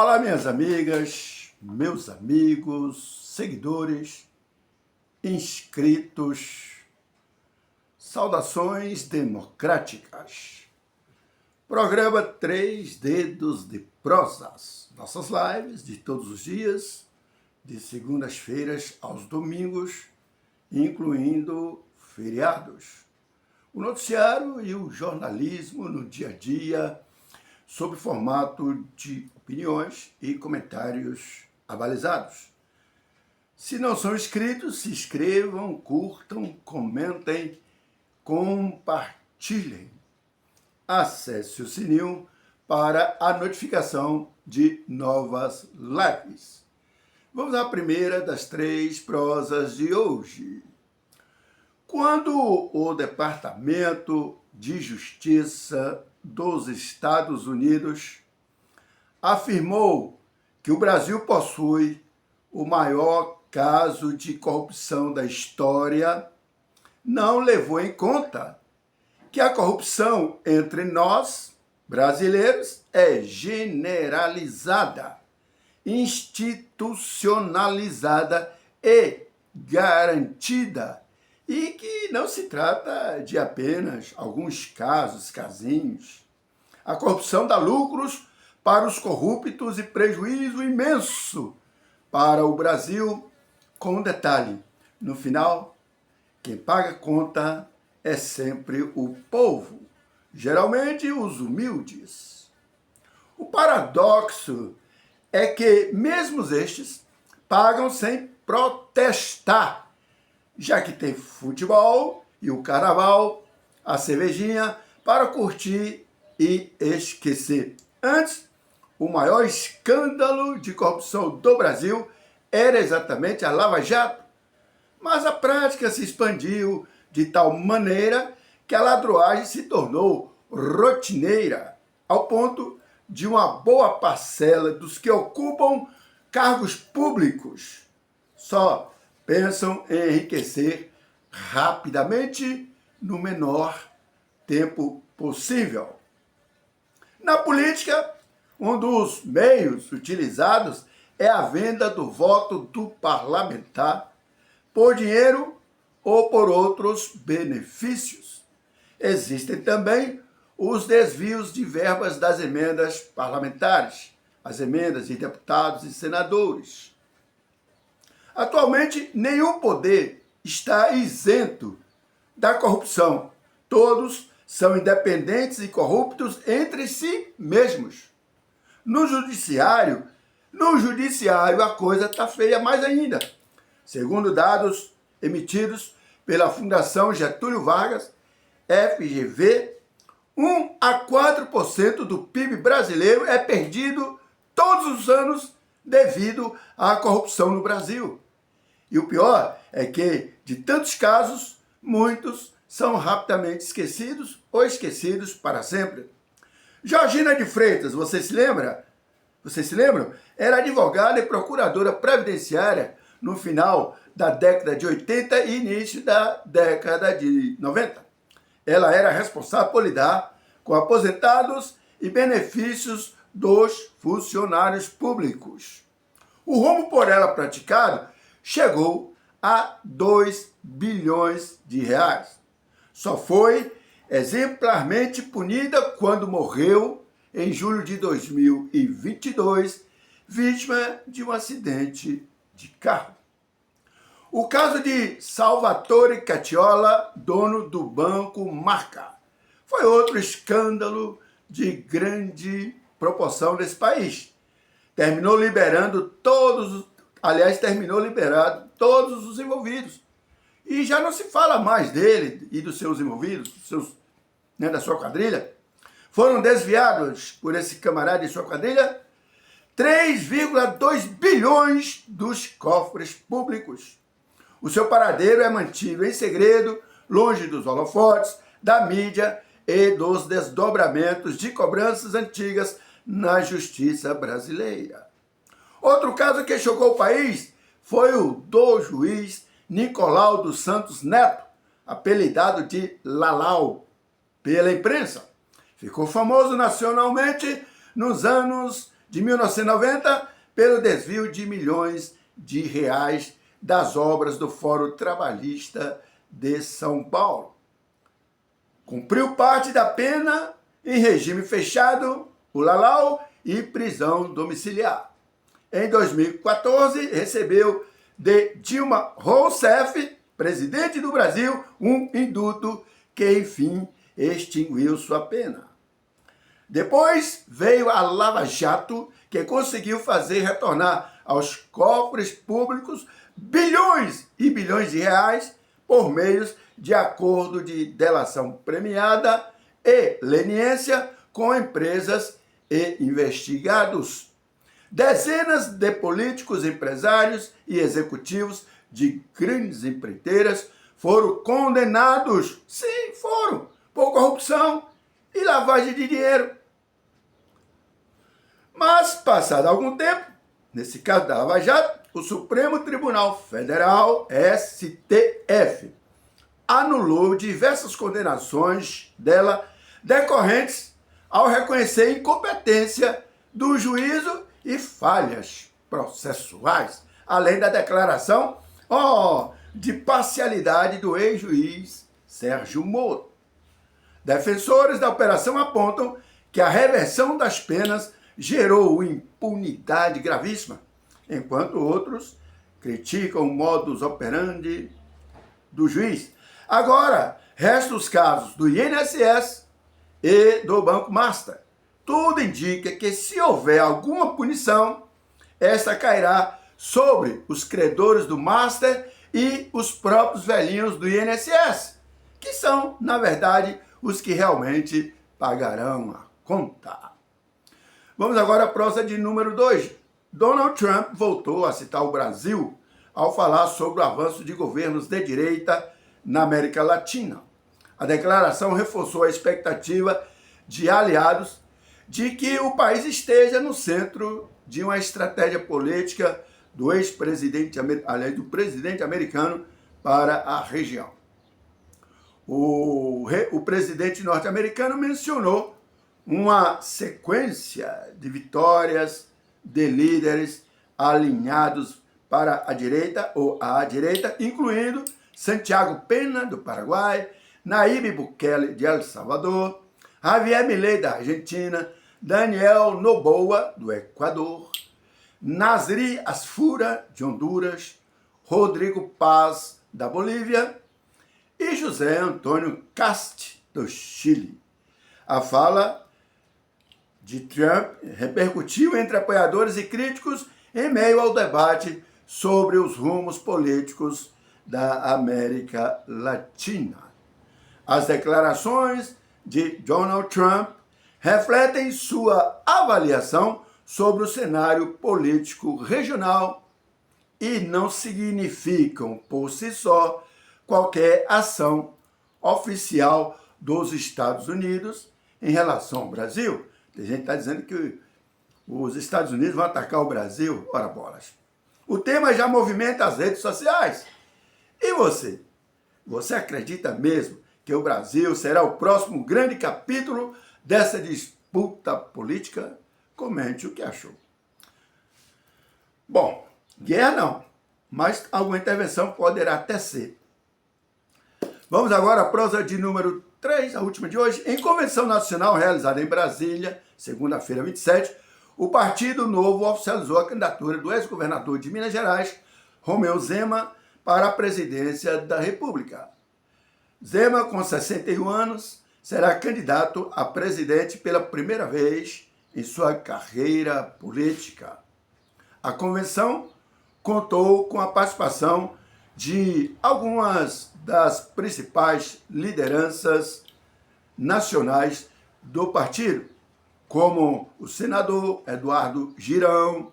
Olá, minhas amigas, meus amigos, seguidores, inscritos, saudações democráticas. Programa Três Dedos de Prosas. Nossas lives de todos os dias, de segundas-feiras aos domingos, incluindo feriados. O noticiário e o jornalismo no dia a dia, sob formato de opiniões e comentários abalizados. Se não são inscritos, se inscrevam, curtam, comentem, compartilhem. Acesse o sininho para a notificação de novas lives. Vamos à primeira das três prosas de hoje. Quando o Departamento de Justiça dos Estados Unidos afirmou que o Brasil possui o maior caso de corrupção da história, não levou em conta que a corrupção entre nós, brasileiros, é generalizada, institucionalizada e garantida, e que não se trata de apenas alguns casinhos. A corrupção dá lucros para os corruptos e prejuízo imenso para o Brasil, com um detalhe: no final, quem paga a conta é sempre o povo, geralmente os humildes. O paradoxo é que mesmo estes pagam sem protestar, já que tem futebol e o carnaval, a cervejinha para curtir e esquecer. Antes, o maior escândalo de corrupção do Brasil era exatamente a Lava Jato, mas a prática se expandiu de tal maneira que a ladruagem se tornou rotineira, ao ponto de uma boa parcela dos que ocupam cargos públicos só pensam em enriquecer rapidamente no menor tempo possível. Na política, um dos meios utilizados é a venda do voto do parlamentar por dinheiro ou por outros benefícios. Existem também os desvios de verbas das emendas parlamentares, as emendas de deputados e senadores. Atualmente, nenhum poder está isento da corrupção. Todos são independentes e corruptos entre si mesmos. No judiciário a coisa está feia mais ainda. Segundo dados emitidos pela Fundação Getúlio Vargas, FGV, 1 a 4% do PIB brasileiro é perdido todos os anos devido à corrupção no Brasil. E o pior é que, de tantos casos, muitos são rapidamente esquecidos ou esquecidos para sempre. Georgina de Freitas, você se lembra? Vocês se lembram? Era advogada e procuradora previdenciária no final da década de 80 e início da década de 90. Ela era responsável por lidar com aposentados e benefícios dos funcionários públicos. O rumo por ela praticado chegou a 2 bilhões de reais. Só foi exemplarmente punida quando morreu em julho de 2022, vítima de um acidente de carro. O caso de Salvatore Cacciola, dono do Banco Marca, foi outro escândalo de grande proporção desse país. Terminou liberado todos os envolvidos. E já não se fala mais dele e dos seus envolvidos, da sua quadrilha. Foram desviados por esse camarada e sua quadrilha 3,2 bilhões dos cofres públicos. O seu paradeiro é mantido em segredo, longe dos holofotes, da mídia e dos desdobramentos de cobranças antigas na justiça brasileira. Outro caso que chocou o país foi o do juiz Nicolau dos Santos Neto, apelidado de Lalau pela imprensa. Ficou famoso nacionalmente nos anos de 1990 pelo desvio de milhões de reais das obras do Fórum Trabalhista de São Paulo. Cumpriu parte da pena em regime fechado, ulalau, e prisão domiciliar. Em 2014, recebeu de Dilma Rousseff, presidente do Brasil, um indulto que, enfim, extinguiu sua pena. Depois veio a Lava Jato, que conseguiu fazer retornar aos cofres públicos bilhões e bilhões de reais por meio de acordo de delação premiada e leniência com empresas e investigados. Dezenas de políticos, empresários e executivos de grandes empreiteiras foram condenados, sim, foram, por corrupção e lavagem de dinheiro. Mas, passado algum tempo, nesse caso da Lava Jato, o Supremo Tribunal Federal, STF, anulou diversas condenações dela decorrentes ao reconhecer incompetência do juízo e falhas processuais, além da declaração de parcialidade do ex-juiz Sérgio Moro. Defensores da operação apontam que a reversão das penas gerou impunidade gravíssima, enquanto outros criticam o modus operandi do juiz. Agora, restam os casos do INSS e do Banco Master. Tudo indica que, se houver alguma punição, esta cairá sobre os credores do Master e os próprios velhinhos do INSS, que são, na verdade, os que realmente pagarão a conta. Vamos agora à prosa de número 2. Donald Trump voltou a citar o Brasil ao falar sobre o avanço de governos de direita na América Latina. A declaração reforçou a expectativa de aliados de que o país esteja no centro de uma estratégia política do ex-presidente, aliás, do presidente americano para a região. O presidente norte-americano mencionou uma sequência de vitórias de líderes alinhados para a direita ou à direita, incluindo Santiago Pena, do Paraguai, Nayib Bukele, de El Salvador, Javier Milei, da Argentina, Daniel Noboa, do Equador, Nasri Asfura, de Honduras, Rodrigo Paz, da Bolívia e José Antônio Cast, do Chile. A fala de Trump repercutiu entre apoiadores e críticos em meio ao debate sobre os rumos políticos da América Latina. As declarações de Donald Trump refletem sua avaliação sobre o cenário político regional e não significam, por si só, qualquer ação oficial dos Estados Unidos em relação ao Brasil. Tem gente que está dizendo que os Estados Unidos vão atacar o Brasil. Ora bolas. O tema já movimenta as redes sociais. E você? Você acredita mesmo que o Brasil será o próximo grande capítulo dessa disputa política? Comente o que achou. Bom, guerra não, mas alguma intervenção poderá até ser. Vamos agora à prosa de número 3, a última de hoje. Em convenção nacional realizada em Brasília, segunda-feira 27, o Partido Novo oficializou a candidatura do ex-governador de Minas Gerais, Romeu Zema, para a presidência da República. Zema, com 61 anos, será candidato a presidente pela primeira vez em sua carreira política. A convenção contou com a participação de algumas das principais lideranças nacionais do partido, como o senador Eduardo Girão,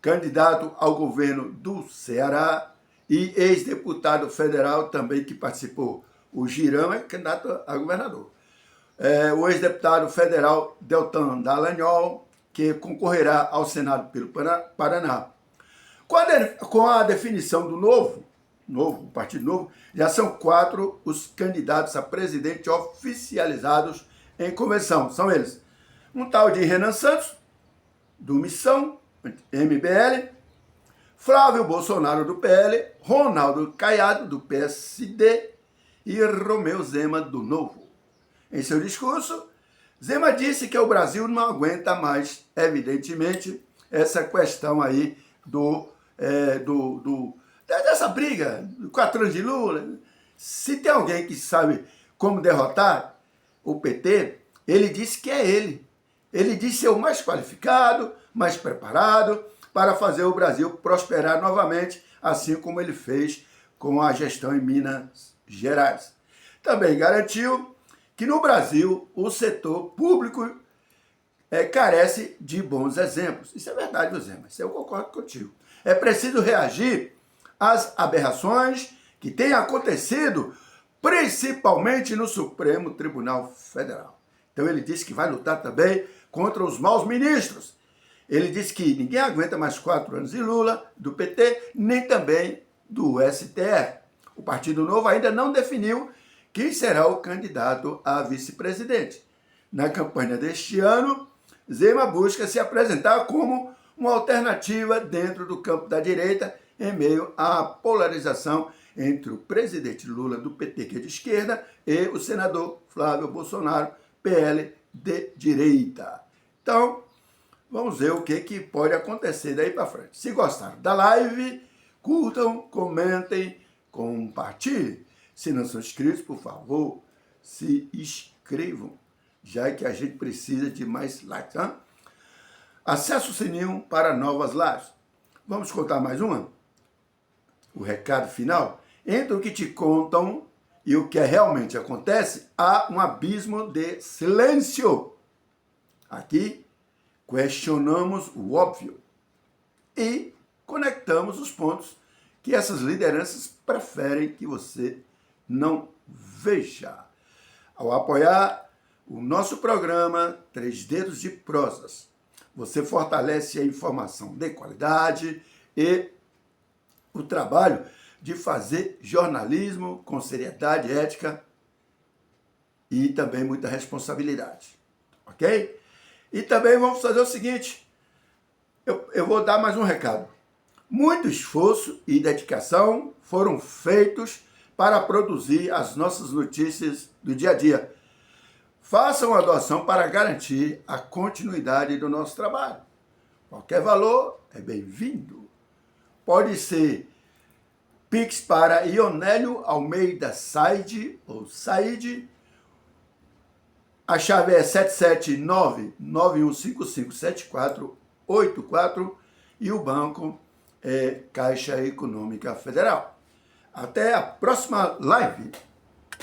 candidato ao governo do Ceará, e ex-deputado federal também que participou. O Girão é candidato a governador. O ex-deputado federal Deltan Dallagnol, que concorrerá ao Senado pelo Paraná. Com a definição do novo Partido Novo, já são 4 os candidatos a presidente oficializados em convenção. São eles: um tal de Renan Santos, do Missão, MBL, Flávio Bolsonaro, do PL, Ronaldo Caiado, do PSD e Romeu Zema, do Novo. Em seu discurso, Zema disse que o Brasil não aguenta mais, evidentemente, essa questão aí dessa briga, 4 anos de Lula. Se tem alguém que sabe como derrotar o PT, ele disse que é ele. Ele disse ser o mais qualificado, mais preparado para fazer o Brasil prosperar novamente, assim como ele fez com a gestão em Minas Gerais. Também garantiu que no Brasil o setor público carece de bons exemplos. Isso é verdade, Zema, isso eu concordo contigo. É preciso reagir às aberrações que têm acontecido, principalmente no Supremo Tribunal Federal. Então ele disse que vai lutar também contra os maus ministros. Ele disse que ninguém aguenta mais 4 anos de Lula, do PT, nem também do STF. O Partido Novo ainda não definiu quem será o candidato a vice-presidente. Na campanha deste ano, Zema busca se apresentar como uma alternativa dentro do campo da direita, em meio à polarização entre o presidente Lula, do PT, que é de esquerda, e o senador Flávio Bolsonaro, PL, de direita. Então, vamos ver o que pode acontecer daí para frente. Se gostaram da live, curtam, comentem, compartilhem. Se não são inscritos, por favor, se inscrevam, já que a gente precisa de mais likes. Hein? Acesse o sininho para novas lives. Vamos contar mais uma? O recado final. Entre o que te contam e o que realmente acontece, há um abismo de silêncio. Aqui, questionamos o óbvio e conectamos os pontos que essas lideranças preferem que você não veja. Ao apoiar o nosso programa 3 Dedos de Prosas, você fortalece a informação de qualidade e o trabalho de fazer jornalismo com seriedade, ética e também muita responsabilidade. Ok? E também vamos fazer o seguinte, eu vou dar mais um recado. Muito esforço e dedicação foram feitos para produzir as nossas notícias do dia a dia. Façam a doação para garantir a continuidade do nosso trabalho. Qualquer valor é bem-vindo. Pode ser Pix para Ionélio Almeida Said, ou Said. A chave é 779-9155-7484 e o banco é Caixa Econômica Federal. Até a próxima live.